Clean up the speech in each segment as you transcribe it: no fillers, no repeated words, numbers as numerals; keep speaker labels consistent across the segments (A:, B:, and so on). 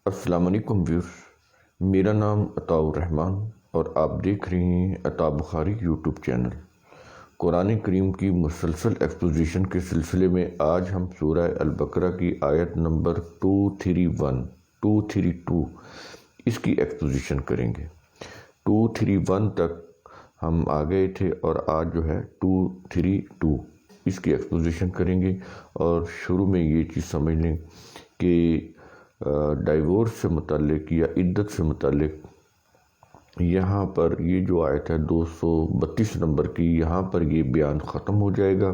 A: السلام علیکم ویورز، میرا نام عطاء الرحمن اور آپ دیکھ رہے ہیں عطاء بخاری یوٹیوب چینل۔ قرآن کریم کی مسلسل ایکسپوزیشن کے سلسلے میں آج ہم سورہ البقرہ کی آیت نمبر 232 اس کی ایکسپوزیشن کریں گے۔ 231 تک ہم آ گئے تھے اور آج جو ہے 232 اس کی ایکسپوزیشن کریں گے۔ اور شروع میں یہ چیز سمجھ لیں کہ ڈائیورس سے متعلق یا عدت سے متعلق یہاں پر یہ جو آیت ہے 232 نمبر کی، یہاں پر یہ بیان ختم ہو جائے گا،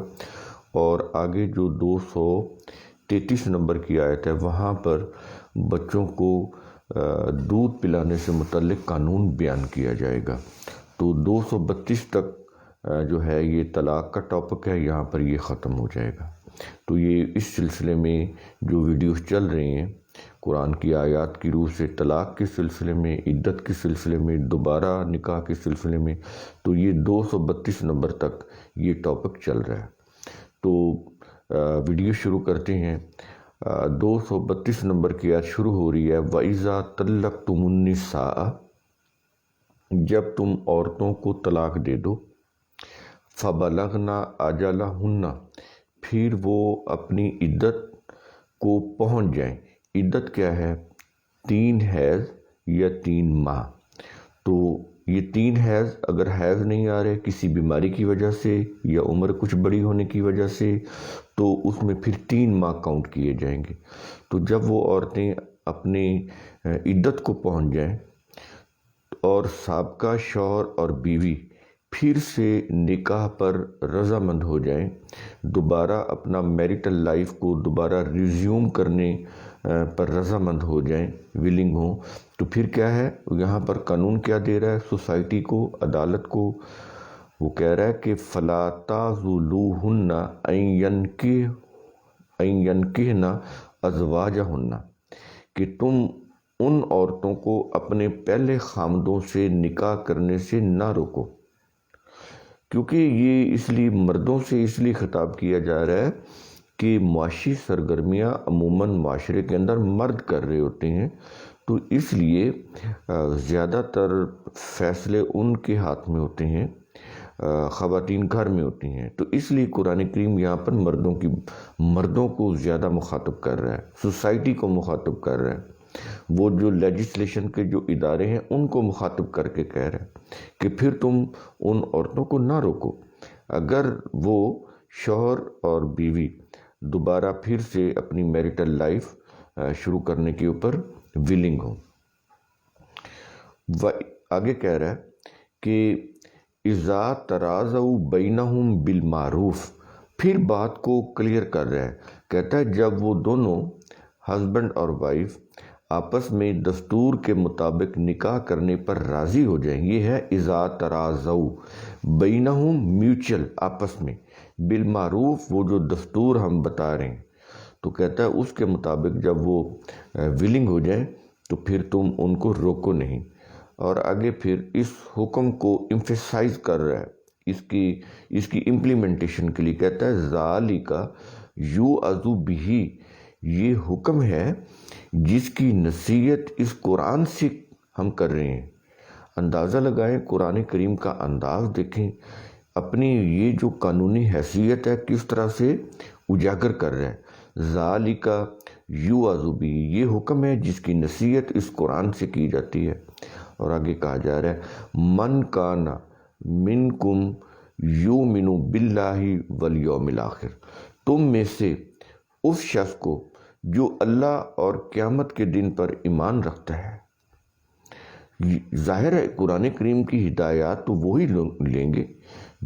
A: اور آگے جو 233 نمبر کی آیت ہے وہاں پر بچوں کو دودھ پلانے سے متعلق قانون بیان کیا جائے گا۔ تو 232 تک جو ہے یہ طلاق کا ٹاپک ہے، یہاں پر یہ ختم ہو جائے گا۔ تو یہ اس سلسلے میں جو ویڈیوز چل رہے ہیں قرآن کی آیات کی روح سے، طلاق کے سلسلے میں، عدت کے سلسلے میں، دوبارہ نکاح کے سلسلے میں، تو یہ 232 نمبر تک یہ ٹاپک چل رہا ہے۔ تو ویڈیو شروع کرتے ہیں۔ 232 نمبر کی آیت شروع ہو رہی ہے وَإِذَا طَلَّقْتُمُ النِّسَاءَ، جب تم عورتوں کو طلاق دے دو، فَبَلَغْنَ أَجَلَهُنَّ، پھر وہ اپنی عدت کو پہنچ جائیں۔ عدت کیا ہے؟ 3 حیض یا 3 ماہ۔ تو یہ 3 حیض، اگر حیض نہیں آ رہے کسی بیماری کی وجہ سے یا عمر کچھ بڑی ہونے کی وجہ سے، تو اس میں پھر 3 ماہ کاؤنٹ کیے جائیں گے۔ تو جب وہ عورتیں اپنی عدت کو پہنچ جائیں اور سابقہ شوہر اور بیوی پھر سے نکاح پر رضامند ہو جائیں، دوبارہ اپنا میریٹل لائف کو دوبارہ ریزیوم کرنے پر رضامند ہو جائیں، ولنگ ہوں، تو پھر کیا ہے یہاں پر قانون کیا دے رہا ہے سوسائٹی کو، عدالت کو؟ وہ کہہ رہا ہے کہ فَلَا تَعْضُلُوهُنَّ أَن يَنكِحْنَ أَزْوَاجَهُنَّ، کہ تم ان عورتوں کو اپنے پہلے خامدوں سے نکاح کرنے سے نہ روکو، کیونکہ یہ اس لیے مردوں سے اس لیے خطاب کیا جا رہا ہے کہ معاشی سرگرمیاں عموماً معاشرے کے اندر مرد کر رہے ہوتے ہیں، تو اس لیے زیادہ تر فیصلے ان کے ہاتھ میں ہوتے ہیں، خواتین گھر میں ہوتی ہیں۔ تو اس لیے قرآن کریم یہاں پر مردوں کو زیادہ مخاطب کر رہا ہے، سوسائٹی کو مخاطب کر رہا ہے، وہ جو لیجسلیشن کے جو ادارے ہیں ان کو مخاطب کر کے کہہ رہا ہے کہ پھر تم ان عورتوں کو نہ روکو اگر وہ شوہر اور بیوی دوبارہ پھر سے اپنی میریٹل لائف شروع کرنے کے اوپر ولنگ ہوں۔ آگے کہہ رہا ہے کہ اِذَا تَرَاضَوْا بَيْنَهُمْ بِالْمَعْرُوفِ، پھر بات کو کلیئر کر رہا ہے، کہتا ہے جب وہ دونوں ہسبینڈ اور وائف آپس میں دستور کے مطابق نکاح کرنے پر راضی ہو جائیں، یہ ہے اِذَا تَرَاضَوْا بَيْنَهُمْ، میوچل آپس میں، بالمعروف وہ جو دستور ہم بتا رہے ہیں، تو کہتا ہے اس کے مطابق جب وہ ولنگ ہو جائیں تو پھر تم ان کو روکو نہیں۔ اور آگے پھر اس حکم کو ایمفیسائز کر رہا ہے اس کی امپلیمنٹیشن کے لیے، کہتا ہے ذَلِکَ یُوعَظُ بِہِ، یہ حکم ہے جس کی نصیحت اس قرآن سے ہم کر رہے ہیں۔ اندازہ لگائیں قرآن کریم کا انداز دیکھیں، اپنی یہ جو قانونی حیثیت ہے کس طرح سے اجاگر کر رہا ہے۔ ذَلِکَ یُوعَظُ بِہِ، یہ حکم ہے جس کی نصیحت اس قرآن سے کی جاتی ہے۔ اور آگے کہا جا رہا ہے مَنْ كَانَ مِنْكُمْ يُؤْمِنُ بِاللَّهِ وَالْيَوْمِ الْآخِرِ، تم میں سے اس شخص کو جو اللہ اور قیامت کے دن پر ایمان رکھتا ہے۔ ظاہر ہے قرآن کریم کی ہدایات تو وہی لیں گے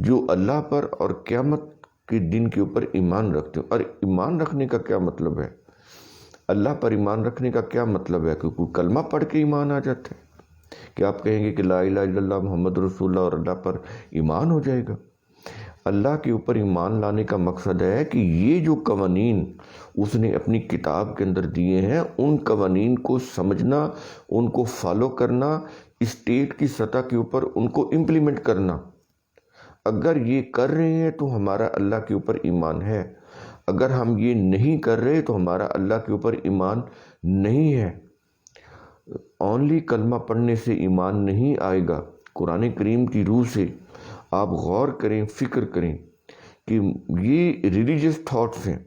A: جو اللہ پر اور قیامت کے دن کے اوپر ایمان رکھتے ہیں۔ اور ایمان رکھنے کا کیا مطلب ہے؟ اللہ پر ایمان رکھنے کا کیا مطلب ہے؟ کہ کوئی کلمہ پڑھ کے ایمان آ جاتا ہے کہ آپ کہیں گے کہ لا الہ الا اللہ محمد رسول اللہ اور اللہ پر ایمان ہو جائے گا؟ اللہ کے اوپر ایمان لانے کا مقصد ہے کہ یہ جو قوانین اس نے اپنی کتاب کے اندر دیے ہیں ان قوانین کو سمجھنا، ان کو فالو کرنا، اسٹیٹ کی سطح کے اوپر ان کو امپلیمنٹ کرنا۔ اگر یہ کر رہے ہیں تو ہمارا اللہ کے اوپر ایمان ہے، اگر ہم یہ نہیں کر رہے تو ہمارا اللہ کے اوپر ایمان نہیں ہے۔ اونلی کلمہ پڑھنے سے ایمان نہیں آئے گا۔ قرآن کریم کی روح سے آپ غور کریں، فکر کریں کہ یہ ریلیجس تھاٹس ہیں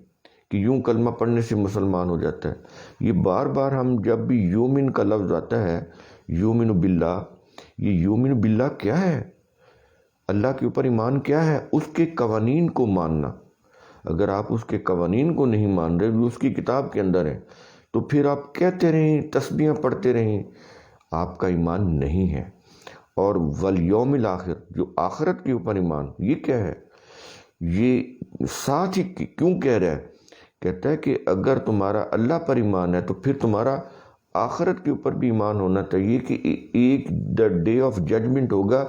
A: کہ یوں کلمہ پڑھنے سے مسلمان ہو جاتا ہے۔ یہ بار بار ہم جب بھی یومن کا لفظ آتا ہے، یومن باللہ، یہ یومن باللہ کیا ہے؟ اللہ کے اوپر ایمان کیا ہے؟ اس کے قوانین کو ماننا۔ اگر آپ اس کے قوانین کو نہیں مان رہے، جو اس کی کتاب کے اندر ہے، تو پھر آپ کہتے رہیں، تسبیحاں پڑھتے رہیں، آپ کا ایمان نہیں ہے۔ اور والیوم الآخر، جو آخرت کے اوپر ایمان، یہ کیا ہے؟ یہ ساتھ ہی کیوں کہہ رہا ہے؟ کہتا ہے کہ اگر تمہارا اللہ پر ایمان ہے تو پھر تمہارا آخرت کے اوپر بھی ایمان ہونا چاہیے کہ ایک ڈے آف ججمنٹ ہوگا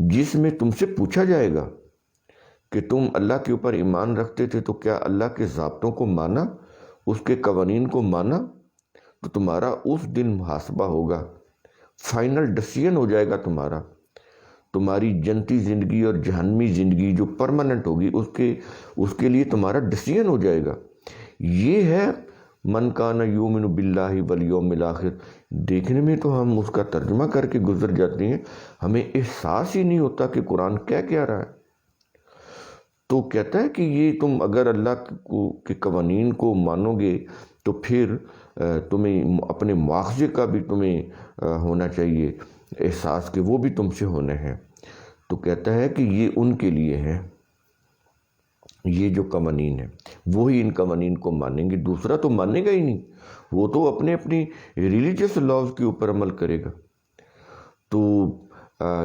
A: جس میں تم سے پوچھا جائے گا کہ تم اللہ کے اوپر ایمان رکھتے تھے تو کیا اللہ کے ضابطوں کو مانا، اس کے قوانین کو مانا؟ تو تمہارا اس دن محاسبہ ہوگا، فائنل ڈیسیژن ہو جائے گا تمہارا۔ تمہاری جنتی زندگی اور جہنمی زندگی جو پرماننٹ ہوگی، اس کے لیے تمہارا ڈیسیژن ہو جائے گا۔ یہ ہے من کان یؤمن باللہ والیوم الآخر۔ دیکھنے میں تو ہم اس کا ترجمہ کر کے گزر جاتے ہیں، ہمیں احساس ہی نہیں ہوتا کہ قرآن کیا رہا ہے۔ تو کہتا ہے کہ یہ تم اگر اللہ کے قوانین کو مانو گے تو پھر تمہیں اپنے مواخذے کا بھی تمہیں ہونا چاہیے احساس کہ وہ بھی تم سے ہونے ہیں۔ تو کہتا ہے کہ یہ ان کے لیے ہے، یہ جو قوانین ہیں وہی ان قوانین کو مانیں گے، دوسرا تو مانے گا ہی نہیں، وہ تو اپنے ریلیجس لاز کے اوپر عمل کرے گا۔ تو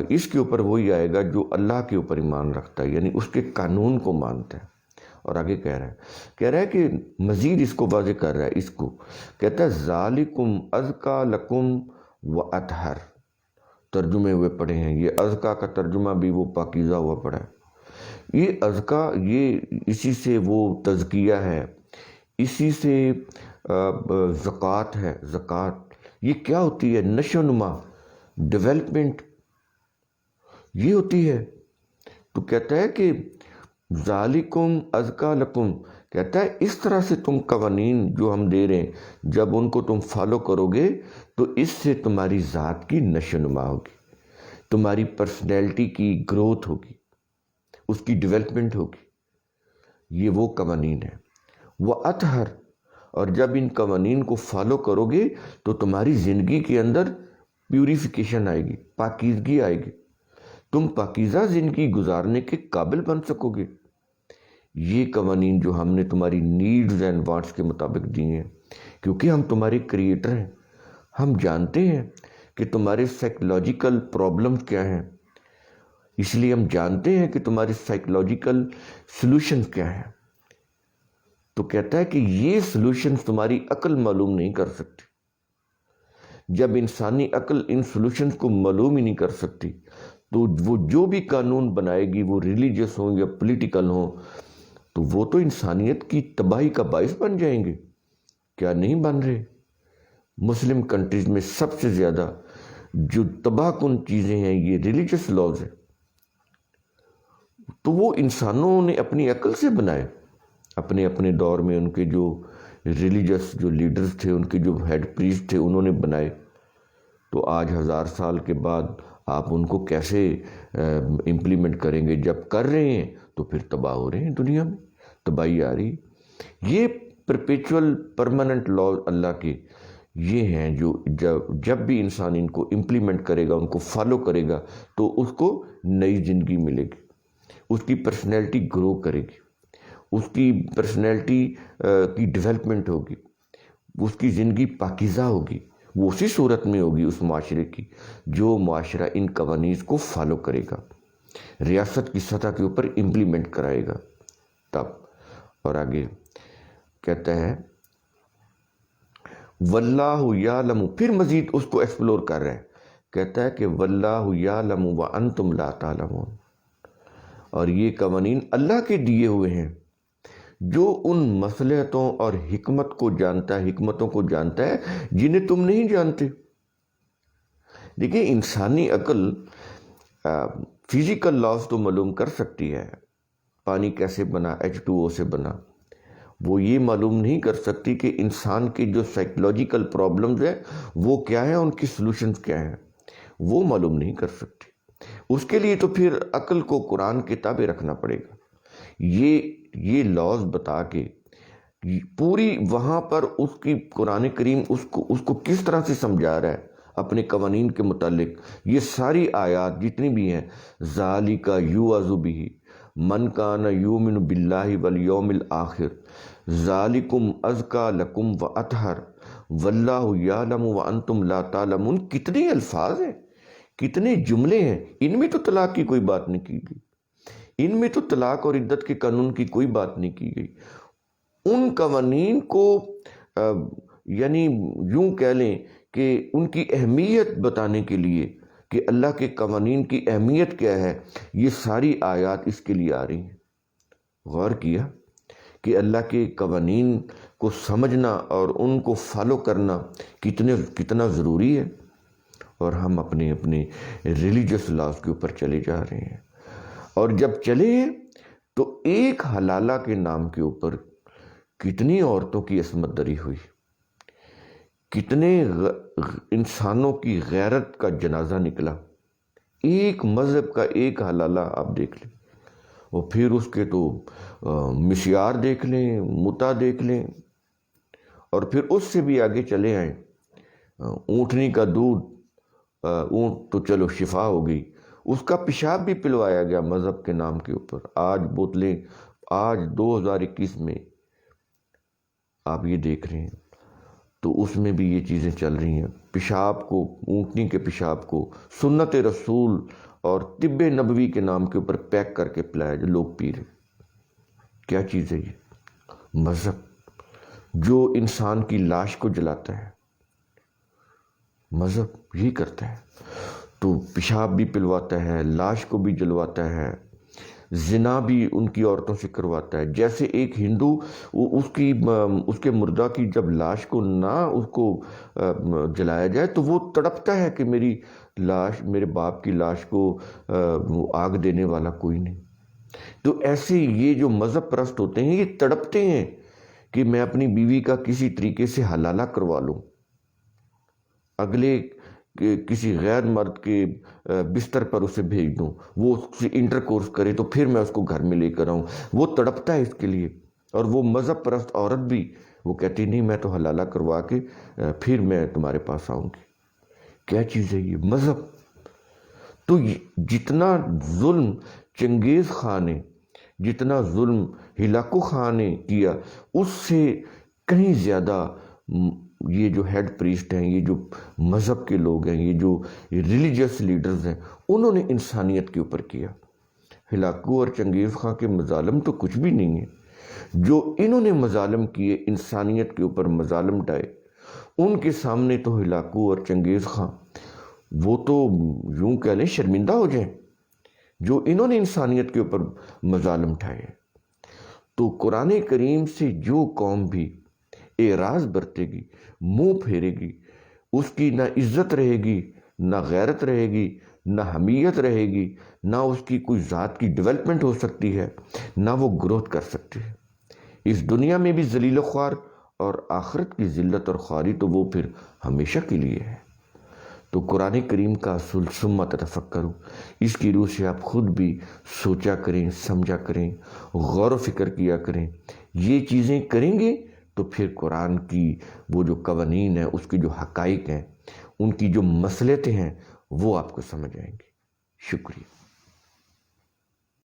A: اس کے اوپر وہی آئے گا جو اللہ کے اوپر ایمان رکھتا ہے، یعنی اس کے قانون کو مانتا ہے۔ اور آگے کہہ رہا ہے کہ مزید اس کو واضح کر رہا ہے، اس کو کہتا ہے ذالکم ازکیٰ لکم واطہر۔ ترجمے ہوئے پڑھے ہیں، یہ ازکیٰ کا ترجمہ بھی وہ پاکیزہ ہوا پڑھا ہے۔ یہ ازکیٰ، یہ اسی سے وہ تزکیہ ہے، اسی سے زکوٰۃ ہے۔ زکوٰۃ یہ کیا ہوتی ہے؟ نشو و نما، ڈیولپمنٹ، یہ ہوتی ہے۔ تو کہتا ہے کہ ذالکم ازکیٰ لکم، کہتا ہے اس طرح سے تم قوانین جو ہم دے رہے ہیں، جب ان کو تم فالو کرو گے تو اس سے تمہاری ذات کی نشو و نما ہوگی، تمہاری پرسنالٹی کی گروتھ ہوگی، اس کی ڈیولپمنٹ ہوگی۔ یہ وہ قوانین ہیں۔ وَأَطْهَرْ، اور جب ان قوانین کو فالو کرو گے تو تمہاری زندگی کے اندر پیوریفیکیشن آئے گی، پاکیزگی آئے گی، تم پاکیزہ زندگی گزارنے کے قابل بن سکو گے۔ یہ قوانین جو ہم نے تمہاری نیڈز اینڈ وانٹس کے مطابق دی ہیں، کیونکہ ہم تمہارے کریٹر ہیں، ہم جانتے ہیں کہ تمہارے سائیکولوجیکل پرابلمز کیا ہیں، اس لیے ہم جانتے ہیں کہ تمہارے سائیکولوجیکل سلوشنز کیا ہیں۔ تو کہتا ہے کہ یہ سلوشنز تمہاری عقل معلوم نہیں کر سکتی۔ جب انسانی عقل ان سلوشنز کو معلوم ہی نہیں کر سکتی تو وہ جو بھی قانون بنائے گی، وہ ریلیجس ہوں یا پولیٹیکل ہوں، تو وہ تو انسانیت کی تباہی کا باعث بن جائیں گے۔ کیا نہیں بن رہے؟ مسلم کنٹریز میں سب سے زیادہ جو تباہ کن چیزیں ہیں یہ ریلیجس لاز ہیں، تو وہ انسانوں نے اپنی عقل سے بنائے۔ اپنے دور میں ان کے جو ریلیجس جو لیڈرز تھے، ان کے جو ہیڈ پریسٹ تھے، انہوں نے بنائے۔ تو آج 1000 سال کے بعد آپ ان کو کیسے امپلیمنٹ کریں گے؟ جب کر رہے ہیں تو پھر تباہ ہو رہے ہیں، دنیا میں تباہی آ رہی۔ یہ پرپیچول پرماننٹ لا اللہ کے یہ ہیں جو جب بھی انسان ان کو امپلیمنٹ کرے گا، ان کو فالو کرے گا، تو اس کو نئی زندگی ملے گی، اس کی پرسنالٹی گرو کرے گی، اس کی پرسنالٹی کی ڈیولپمنٹ ہوگی، اس کی زندگی پاکیزہ ہوگی۔ وہ اسی صورت میں ہوگی اس معاشرے کی جو معاشرہ ان قوانین کو فالو کرے گا، ریاست کی سطح کے اوپر امپلیمنٹ کرائے گا تب۔ اور آگے کہتا ہے واللہ یعلم، پھر مزید اس کو ایکسپلور کر رہے ہیں، کہتا ہے کہ واللہ یعلم وانتم لا تعلمون، اور یہ قوانین اللہ کے دیے ہوئے ہیں جو ان مصلحتوں اور حکمتوں کو جانتا ہے جنہیں تم نہیں جانتے۔ دیکھیں، انسانی عقل فزیکل لاز تو معلوم کر سکتی ہے، پانی کیسے بنا، H2O سے بنا، وہ یہ معلوم نہیں کر سکتی کہ انسان کے جو سائیکولوجیکل پرابلمز ہیں وہ کیا ہیں، ان کی سلوشنز کیا ہیں، وہ معلوم نہیں کر سکتی۔ اس کے لیے تو پھر عقل کو قرآن کے تابع رکھنا پڑے گا۔ یہ لاز بتا کے پوری وہاں پر اس کی قرآن کریم اس کو کس طرح سے سمجھا رہا ہے اپنے قوانین کے متعلق۔ یہ ساری آیات جتنی بھی ہیں، ذالک یوعظ بہ من کان یؤمن باللہ والیوم الآخر ذالکم ازکیٰ لکم واطہر واللہ یعلم وانتم لا تعلمون، کتنے الفاظ ہیں، کتنے جملے ہیں۔ ان میں تو طلاق کی کوئی بات نہیں کی گئی، ان میں تو طلاق اور عدت کے قانون کی کوئی بات نہیں کی گئی۔ ان قوانین کو یعنی یوں کہہ لیں کہ ان کی اہمیت بتانے کے لیے کہ اللہ کے قوانین کی اہمیت کیا ہے، یہ ساری آیات اس کے لیے آ رہی ہیں۔ غور کیا کہ اللہ کے قوانین کو سمجھنا اور ان کو فالو کرنا کتنا ضروری ہے، اور ہم اپنے ریلیجس لاز کے اوپر چلے جا رہے ہیں۔ اور جب چلے ہیں تو ایک حلالہ کے نام کے اوپر کتنی عورتوں کی عصمت دری ہوئی، کتنے انسانوں کی غیرت کا جنازہ نکلا۔ ایک مذہب کا ایک حلالہ آپ دیکھ لیں، اور پھر اس کے تو مسیار دیکھ لیں، متا دیکھ لیں، اور پھر اس سے بھی آگے چلے آئیں، اونٹنی کا دودھ، اونٹ تو چلو شفا ہو گئی، اس کا پیشاب بھی پلوایا گیا مذہب کے نام کے اوپر۔ آج بوتلیں، آج 2021 میں آپ یہ دیکھ رہے ہیں تو اس میں بھی یہ چیزیں چل رہی ہیں۔ پیشاب کو، اونٹنی کے پیشاب کو سنت رسول اور طب نبوی کے نام کے اوپر پیک کر کے پلایا جو لوگ پی رہے۔ کیا چیز ہے یہ؟ مذہب جو انسان کی لاش کو جلاتا ہے، مذہب یہی کرتا ہے۔ تو پیشاب بھی پلواتا ہے، لاش کو بھی جلواتا ہے، زنا بھی ان کی عورتوں سے کرواتا ہے۔ جیسے ایک ہندو اس کے مردہ کی جب لاش کو نہ اس کو جلایا جائے تو وہ تڑپتا ہے کہ میری لاش، میرے باپ کی لاش کو آگ دینے والا کوئی نہیں۔ تو ایسے یہ جو مذہب پرست ہوتے ہیں یہ تڑپتے ہیں کہ میں اپنی بیوی کا کسی طریقے سے حلالہ کروا لوں، اگلے کسی غیر مرد کے بستر پر اسے بھیج دوں، وہ اس سے انٹرکورس کرے تو پھر میں اس کو گھر میں لے کر آؤں۔ وہ تڑپتا ہے اس کے لیے، اور وہ مذہب پرست عورت بھی وہ کہتی نہیں میں تو حلالہ کروا کے پھر میں تمہارے پاس آؤں گی۔ کیا چیز ہے یہ؟ مذہب۔ تو جتنا ظلم چنگیز خان نے، جتنا ظلم ہلاکو خان نے کیا، اس سے کہیں زیادہ یہ جو ہیڈ پریسٹ ہیں، یہ جو مذہب کے لوگ ہیں، یہ جو ریلیجس لیڈرز ہیں، انہوں نے انسانیت کے اوپر کیا۔ ہلاکو اور چنگیز خان کے مظالم تو کچھ بھی نہیں ہیں، جو انہوں نے مظالم کیے، انسانیت کے اوپر مظالم ڈھائے، ان کے سامنے تو ہلاکو اور چنگیز خان وہ تو یوں کہہ لیں شرمندہ ہو جائیں، جو انہوں نے انسانیت کے اوپر مظالم ڈھائے۔ تو قرآن کریم سے جو قوم بھی اعراض برتے گی، منہ پھیرے گی، اس کی نہ عزت رہے گی، نہ غیرت رہے گی، نہ حمیت رہے گی، نہ اس کی کوئی ذات کی ڈیولپمنٹ ہو سکتی ہے، نہ وہ گروتھ کر سکتی ہے۔ اس دنیا میں بھی ذلیل و خوار، اور آخرت کی ذلت اور خواری تو وہ پھر ہمیشہ کے لیے ہے۔ تو قرآن کریم کا اصول ثم تفکروا، اس کی روح سے آپ خود بھی سوچا کریں، سمجھا کریں، غور و فکر کیا کریں۔ یہ چیزیں کریں گے تو پھر قرآن کی وہ جو قوانین ہیں، اس کے جو حقائق ہیں، ان کی جو مصلحتیں ہیں، وہ آپ کو سمجھ آئیں گی۔ شکریہ۔